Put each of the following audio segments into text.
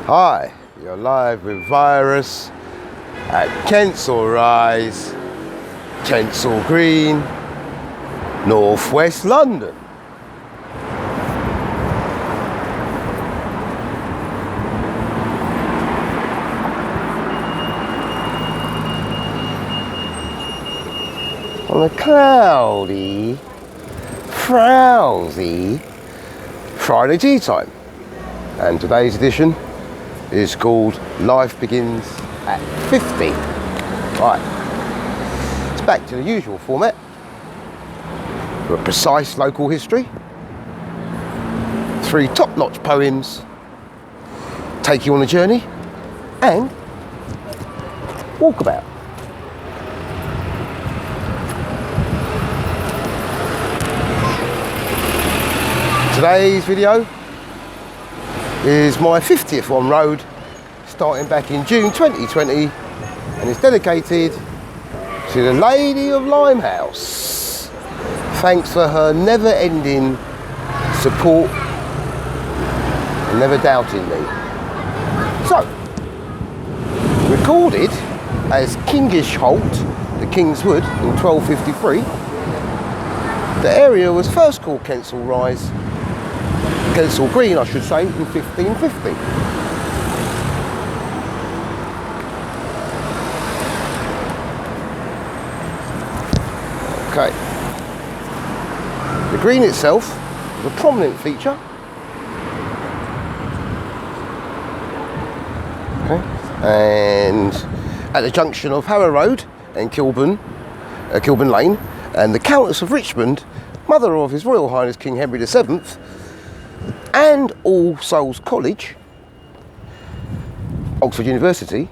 Hi, you're live with Virus at Kensal Rise, Kensal Green, Northwest London. On a cloudy, frowsy Friday tea time. And today's edition is called Life Begins at 50. Right, it's back to the usual format. A precise local history, 3 top-notch poems, take you on a journey, and walkabout. Today's video is my 50th on road, starting back in June 2020, and it's dedicated to the Lady of Limehouse. Thanks for her never-ending support and never doubting me. So, recorded as Kingish Holt, the King's Wood, in 1253, the area was first called Kensal Rise, Kensal Green I should say, in 1550. Okay. The green itself is a prominent feature. Okay. And at the junction of Harrow Road and Kilburn Lane, and the Countess of Richmond, mother of His Royal Highness King Henry VII, and All Souls College, Oxford University,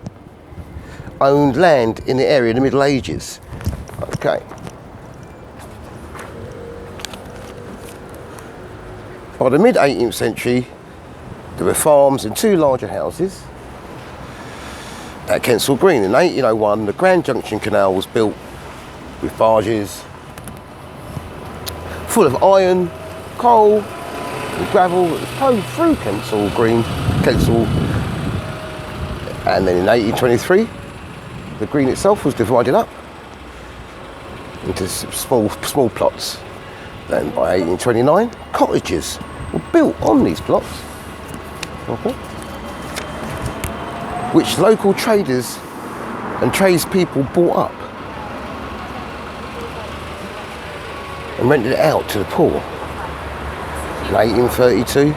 owned land in the area in the Middle Ages. Okay. By the mid-18th century, there were farms and 2 larger houses at Kensal Green. In 1801, the Grand Junction Canal was built with barges full of iron, coal, and gravel that was towed through Kensal Green, and then in 1823, the green itself was divided up into small plots. Then by 1829, cottages were built on these plots, okay, which local traders and tradespeople bought up and rented it out to the poor. In 1832,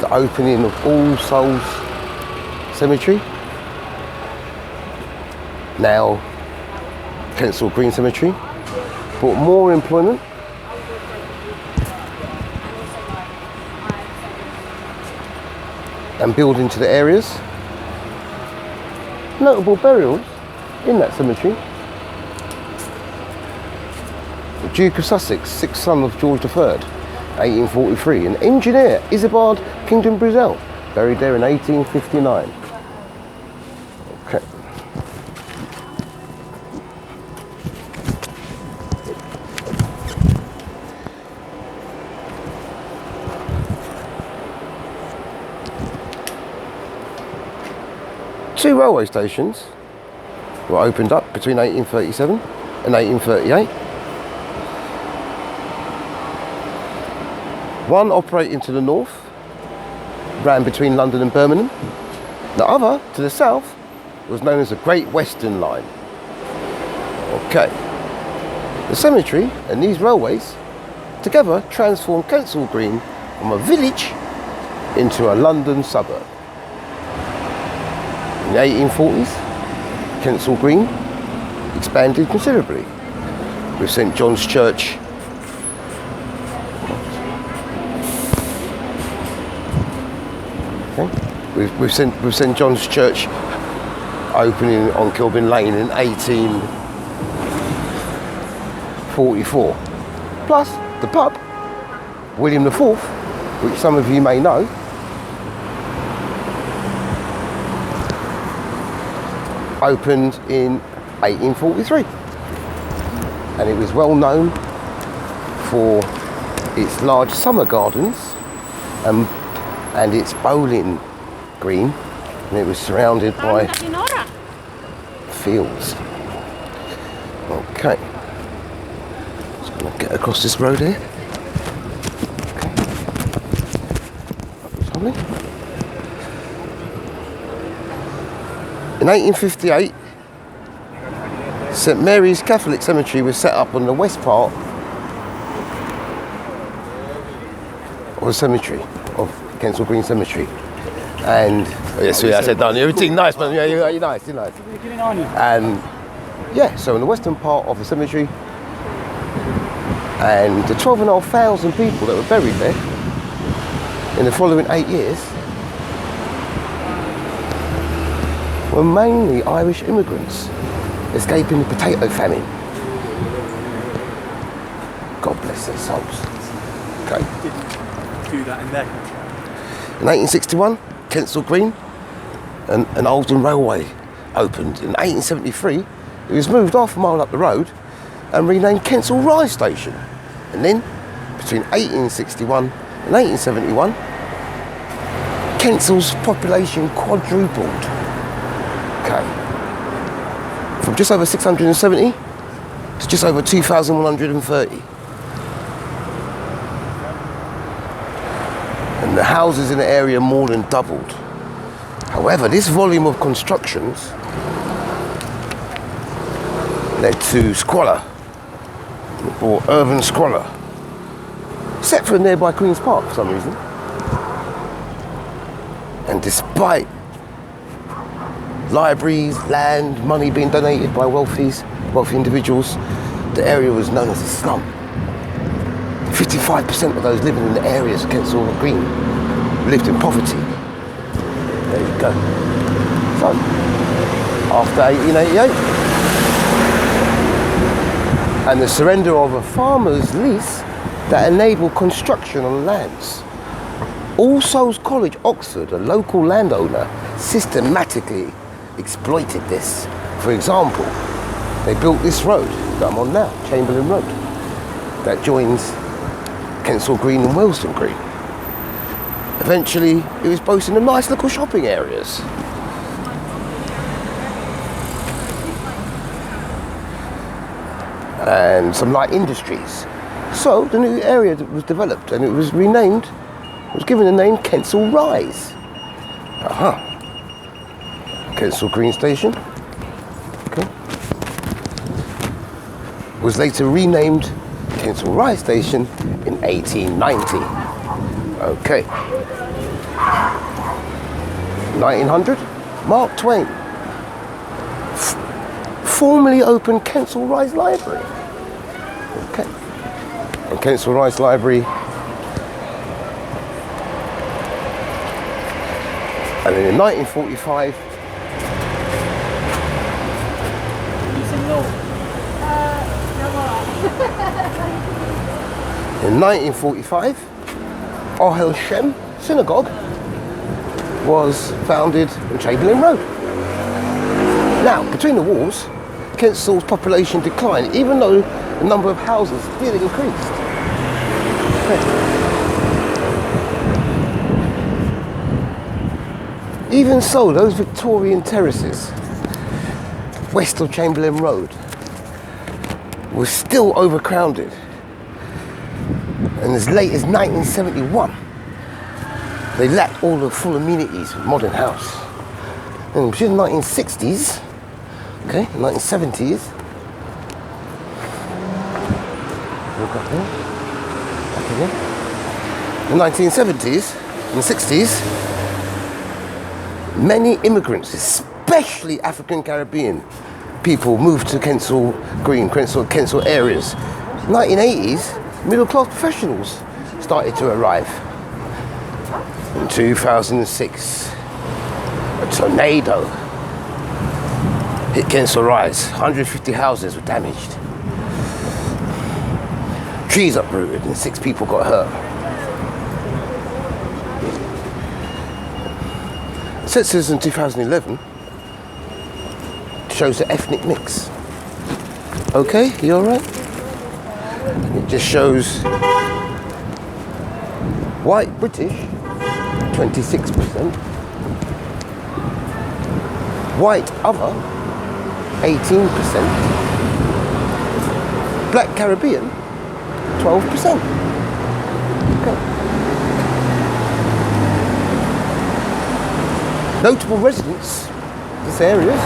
the opening of All Souls Cemetery, now Kensal Green Cemetery, brought more employment and building to the areas. Notable burials in that cemetery: the Duke of Sussex, 6th son of George III, 1843, and engineer Isabard Kingdom Brazil, buried there in 1859. Okay. Two railway stations were opened up between 1837 and 1838. One operating to the north, ran between London and Birmingham. The other, to the south, was known as the Great Western Line. Okay. The cemetery and these railways together transformed Kensal Green from a village into a London suburb. In the 1840s, Kensal Green expanded considerably, with St John's Church with St John's Church opening on Kilburn Lane in 1844. Plus the pub, William IV, which some of you may know, opened in 1843, and it was well known for its large summer gardens and its bowling green, and it was surrounded by fields. Okay, just going to get across this road here. Okay. Lovely. In 1858, St Mary's Catholic Cemetery was set up on the west part of the cemetery, of Kensal Green Cemetery. And yes, I said done. Everything nice, man. Yeah, you're nice, you're nice. And yeah, so in the western part of the cemetery, and the 12,500 people that were buried there in the following 8 years were mainly Irish immigrants escaping the potato famine. God bless their souls. Okay. Do that in their country. In 1861, Kensal Green, an Oldham railway opened. In 1873, it was moved half a mile up the road and renamed Kensal Rise Station. And then, between 1861 and 1871, Kensal's population quadrupled. Okay. From just over 670 to just over 2,130. And the houses in the area more than doubled. However, this volume of constructions led to squalor, or urban squalor, except for nearby Queen's Park for some reason. And despite libraries, land, money being donated by wealthy individuals, the area was known as a slum. 55% of those living in the areas of Kensal Green lived in poverty. There you go. So, after 1888, and the surrender of a farmer's lease that enabled construction on lands, All Souls College, Oxford, a local landowner, systematically exploited this. For example, they built this road that I'm on now, Chamberlain Road, that joins Kensal Green and Wellston Green. Eventually, it was boasting of nice little shopping areas. And some light industries. So the new area was developed and it was renamed, was given the name Kensal Rise. Kensal Green Station. Okay. Was later renamed Kensal Rise Station in 1890. Okay. 1900, Mark Twain formally opened Kensal Rise Library. Okay. And Kensal Rise Library, and then in 1945, in 1945, Ohel Shem Synagogue was founded on Chamberlain Road. Now, between the wars, Kensal's population declined, even though the number of houses still increased. Okay. Even so, those Victorian terraces west of Chamberlain Road were still overcrowded. And as late as 1971, they lacked all the full amenities of a modern house. And between the 1960s, okay, 1970s, look up here, back again. The 1970s and 60s, many immigrants, especially African Caribbean people, moved to Kensal Green, Kensal areas. 1980s, middle class professionals started to arrive. In 2006, a tornado hit Kensal Rise. 150 houses were damaged. Trees uprooted and 6 people got hurt. Census in 2011 shows the ethnic mix. Okay, you all right? It just shows white British, 26%, White other, 18%. Black Caribbean, 12%. Okay. Notable residents of this area.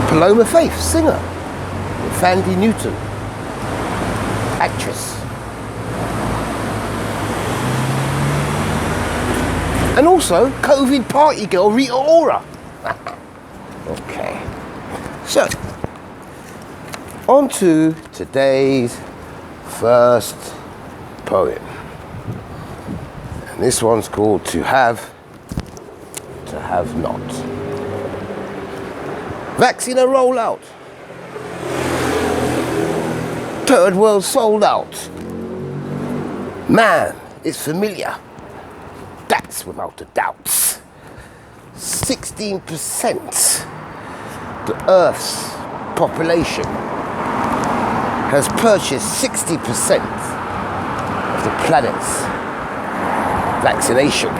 Paloma Faith, singer. Fandy Newton, actress. And also COVID party girl Rita Ora. Okay. So, on to today's first poem. And this one's called To Have Not. Vaccine rollout. Third world sold out. Man is familiar. That's without a doubt. 16%. The Earth's population has purchased 60% of the planet's vaccination.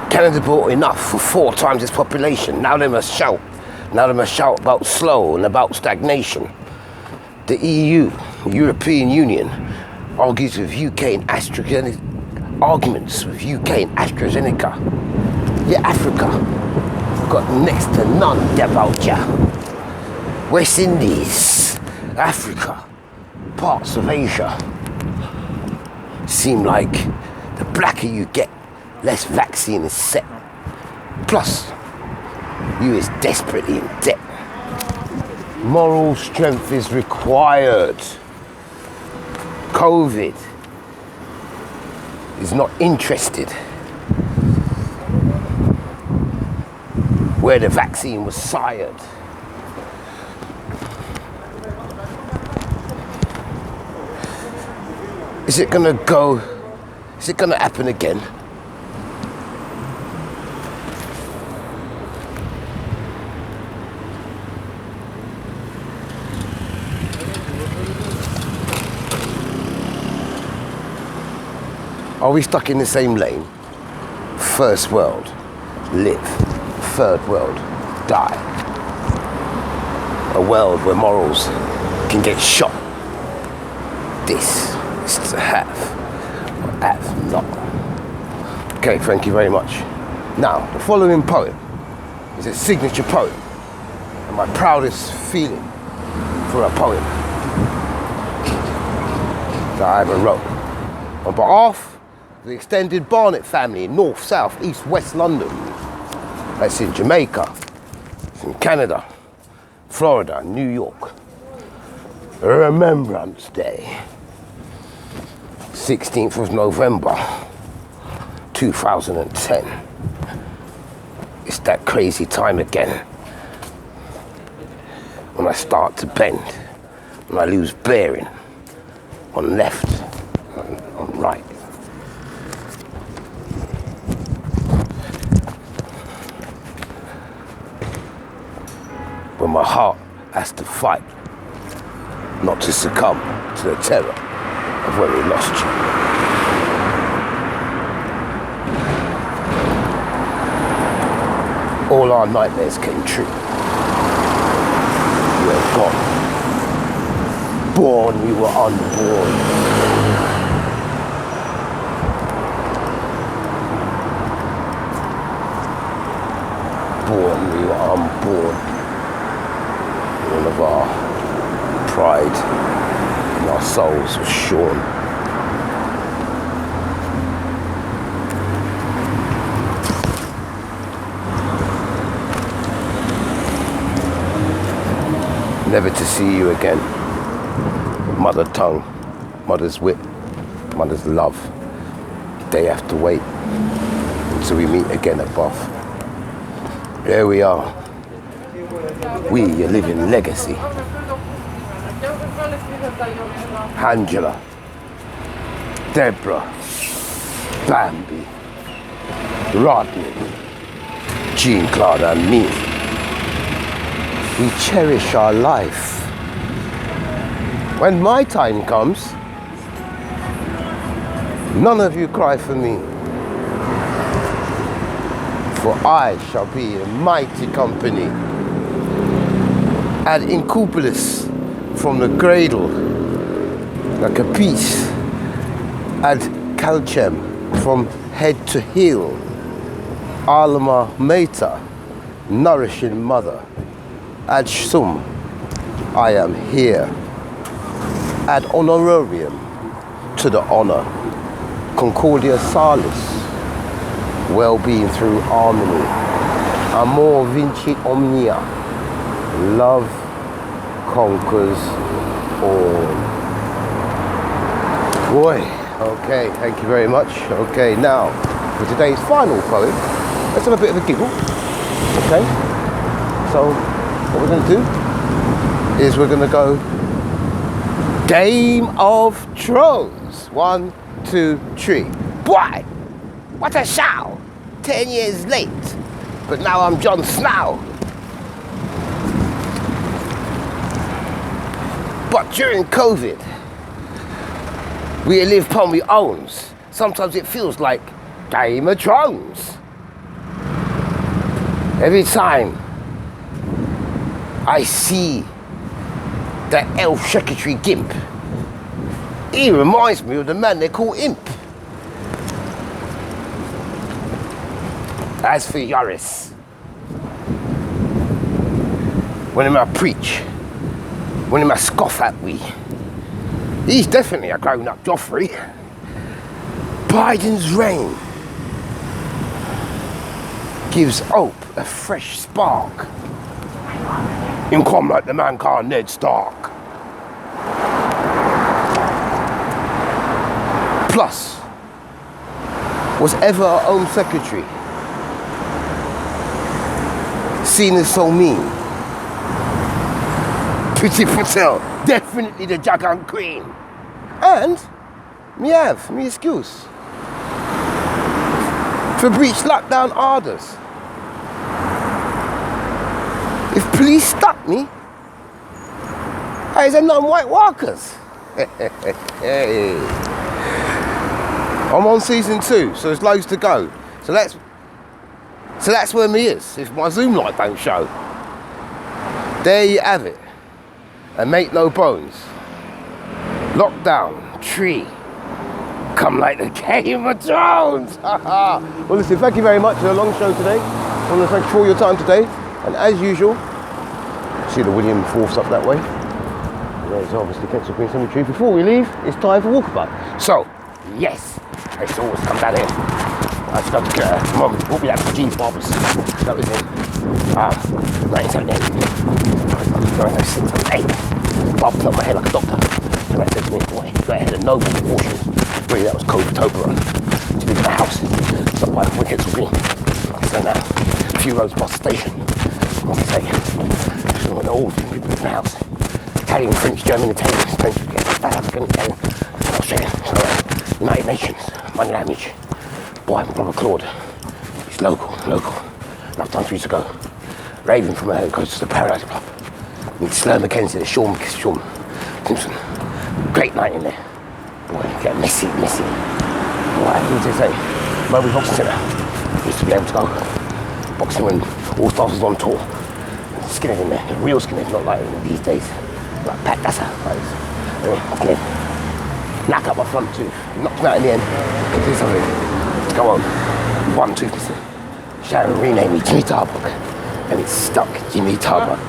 Canada bought enough for 4 times its population. Now they must shout. Now they must shout about slow and about stagnation. The EU, European Union, argues with UK and AstraZeneca. Arguments with UK and AstraZeneca. Yeah, Africa got next to none about ya. West Indies, Africa, parts of Asia. Seem like the blacker you get, less vaccine is set. Plus, you is desperately in debt. Moral strength is required. COVID is not interested where the vaccine was sired. Is it gonna go? Is it gonna happen again? Are we stuck in the same lane? First world, live. Third world, die. A world where morals can get shot. This is to have or have not. Okay, thank you very much. Now, the following poem is a signature poem and my proudest feeling for a poem that I ever wrote. On behalf the extended Barnett family in North, South, East, West London. That's in Jamaica, it's in Canada, Florida, New York. Remembrance Day, 16th of November, 2010. It's that crazy time again. When I start to bend, when I lose bearing, on left, on right. When my heart has to fight, not to succumb to the terror of when we lost you. All our nightmares came true. You are gone. Born, we were unborn. Born, we were unborn. All of our pride and our souls was shorn. Never to see you again. Mother tongue, mother's wit, mother's love. They have to wait until we meet again above. Here we are. We, your living legacy. Angela, Deborah, Bambi, Rodney, Jean-Claude and me. We cherish our life. When my time comes, None of you cry for me, for I shall be a mighty company. Ad incupulis from the cradle, like a piece. Ad calcem from head to heel. Alma mater, nourishing mother. Ad sum, I am here. Ad honorarium, to the honor. Concordia salis, well-being through harmony. Amor vincit omnia, love conquers all. Boy, okay, thank you very much. Okay, now for today's final poem, let's have a bit of a giggle. Okay, so what we're going to do is we're going to go Game of Thrones. 1, 2, 3. Boy, what a show! 10 years late, but now I'm Jon Snow. But during COVID, we live upon we owns. Sometimes it feels like Game of Thrones. Every time I see the elf secretary Gimp, he reminds me of the man they call Imp. As for Yoris, when I preach, when I scoff at we, he's definitely a grown-up Joffrey. Biden's reign gives hope a fresh spark. In come like the man called Ned Stark. Plus, was ever our Home Secretary seen as so mean? Priti Patel, definitely the Jagan Queen. And me excuse for breach lockdown orders. If police stop me, I say non-white walkers. Hey. I'm on season 2, so there's loads to go. So that's where me is, if my Zoom light don't show. There you have it. And make no bones. Lockdown, tree, come like the Game of Thrones. Well, listen, thank you very much for a long show today. I want to thank you for all your time today. And as usual, see the William Fourths up that way. There's obviously Kensal Green Cemetery. Before we leave, it's time for walkabout. So, yes, let's always come down here. I just got to get Mum, what we had for G Barbers. That was in 1978. 1978. Bob put my head like a doctor. And I said to me, boy, you got ahead of noble proportions. Really, that was COVID-Tober. To leave the house. So by the Kensal Green. So now, a few roads past the station. What can I say? So all the people in the house. Italian, French, German, Italian, French, South African, Italian, Australian. So, United Nations, my language. Boy, my brother Claude. He's local. Enough time for you to go. Raven from her goes to the Paradise Club. Meet Slur Mackenzie, Sean Simpson. Great night in there. Boy, get messy. Boy, I need to say, Mobile Boxing Centre. Used to be able to go boxing when All Stars was on tour. Skinhead in there, real skinhead, not like these days. Like Pat Dasser, like knock out my front tooth, knocked me out in the end. Do something. Go on. 1 tooth missing. Sharon renamed me Jimmy Tarbuck, and it's stuck, Jimmy Tarbuck.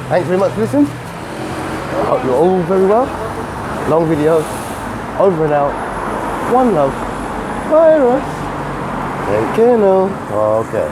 Thanks very much for listening. I hope you're all very well. Long video, over and out. One love, virus. Take care now. Okay.